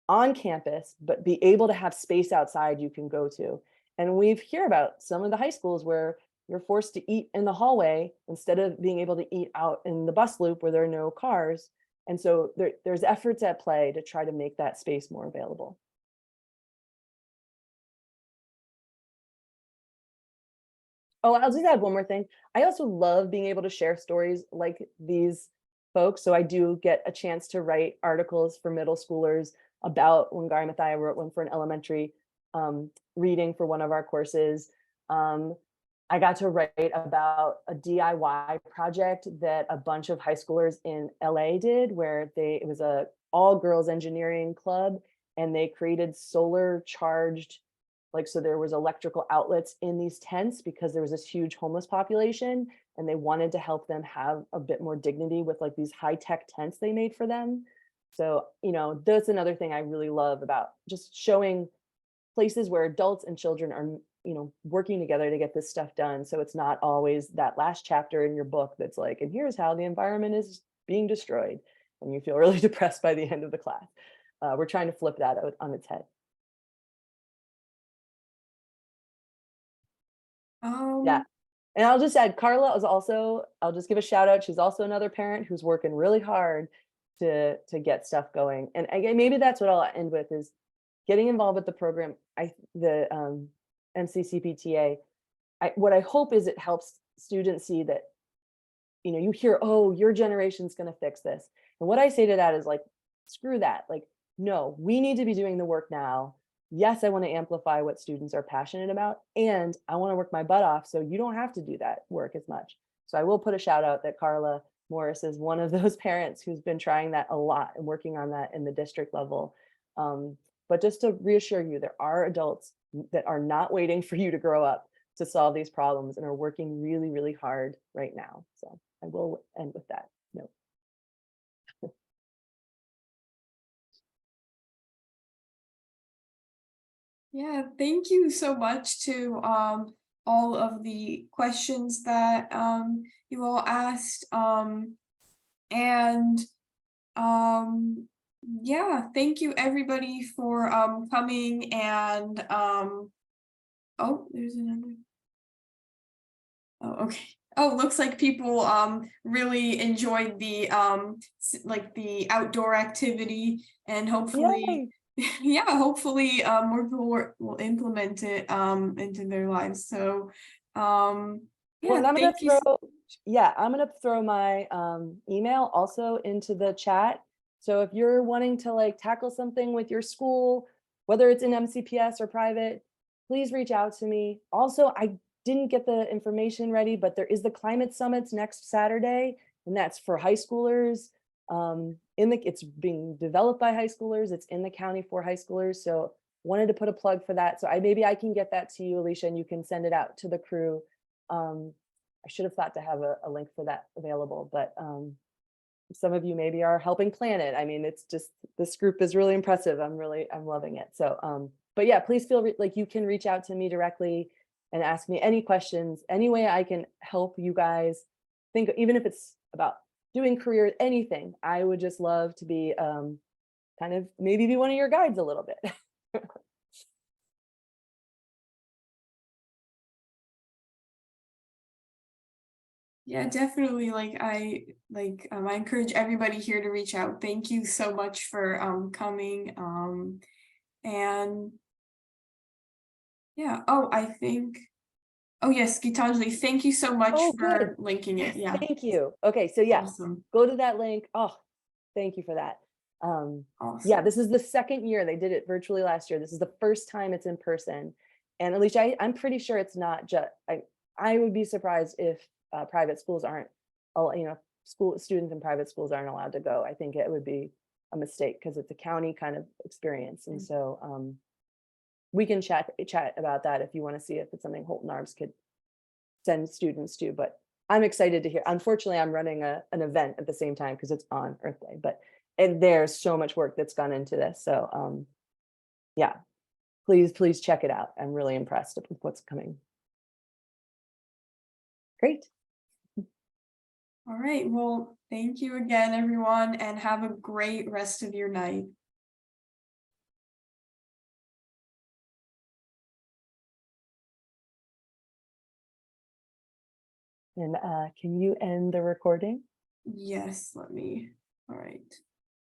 on campus, but be able to have space outside you can go to. And we've heard about some of the high schools where you're forced to eat in the hallway instead of being able to eat out in the bus loop where there are no cars. And so there's efforts at play to try to make that space more available. Oh, I'll just add one more thing. I also love being able to share stories like these folks. So I do get a chance to write articles for middle schoolers about Wangari Maathai. I wrote one for an elementary reading for one of our courses. I got to write about a DIY project that a bunch of high schoolers in LA did, where it was a all girls engineering club, and they created solar charged, so there was electrical outlets in these tents because there was this huge homeless population, and they wanted to help them have a bit more dignity with like these high-tech tents they made for them. So, that's another thing I really love about just showing places where adults and children are, working together to get this stuff done. So it's not always that last chapter in your book that's like, and here's how the environment is being destroyed, and you feel really depressed by the end of the class. We're trying to flip that out on its head. Yeah. And I'll just add, Carla is also, I'll just give a shout out. She's also another parent who's working really hard to get stuff going. And again, maybe that's what I'll end with is getting involved with the program. The MCCPTA. What I hope is it helps students see that, you know, you hear, oh, your generation's going to fix this. And what I say to that is like, screw that. Like, no, we need to be doing the work now. Yes, I want to amplify what students are passionate about, and I want to work my butt off so you don't have to do that work as much. So I will put a shout out that Carla Morris is one of those parents who's been trying that a lot and working on that in the district level. But just to reassure you, there are adults that are not waiting for you to grow up to solve these problems and are working really, really hard right now. So I will end with that note. Yeah, thank you so much to all of the questions that you all asked. And yeah, thank you everybody for coming and oh, there's another. Oh, okay. Oh, looks like people really enjoyed the like the outdoor activity, and hopefully Yay. yeah, hopefully more people will implement it into their lives. So Well, yeah, and I'm gonna thank you. I'm gonna throw my email also into the chat. So if you're wanting to like tackle something with your school, whether it's in MCPS or private, please reach out to me. Also, I didn't get the information ready, but there is the climate summits next Saturday, and that's for high schoolers. It's being developed by high schoolers. It's in the county for high schoolers. So wanted to put a plug for that. So maybe I can get that to you, Alicia, and you can send it out to the crew. I should have thought to have a link for that available, but some of you maybe are helping plan it. I mean, it's just, this group is really impressive. I'm loving it. So, but yeah, please feel like you can reach out to me directly and ask me any questions, any way I can help you guys think, even if it's about doing career, anything. I would just love to be kind of maybe be one of your guides a little bit. Yeah, definitely. I encourage everybody here to reach out. Thank you so much for coming. And yeah, oh yes, Gitanjali, thank you so much Oh, for good. linking it. Yeah. Thank you. Okay, so yeah, Awesome. go to that link. Oh, thank you for that. Awesome. Yeah, this is the second year. They did it virtually last year. This is the first time it's in person. And Alicia, I'm pretty sure it's not just, I would be surprised if private schools aren't, school students in private schools aren't allowed to go. I think it would be a mistake because it's a county kind of experience. And so we can chat about that if you want to see if it's something Holton Arms could send students to, but I'm excited to hear. Unfortunately, I'm running an event at the same time because it's on Earth Day, and there's so much work that's gone into this. So yeah, please check it out. I'm really impressed with what's coming. Great. All right. Well, thank you again, everyone, and have a great rest of your night. And can you end the recording? Yes, all right.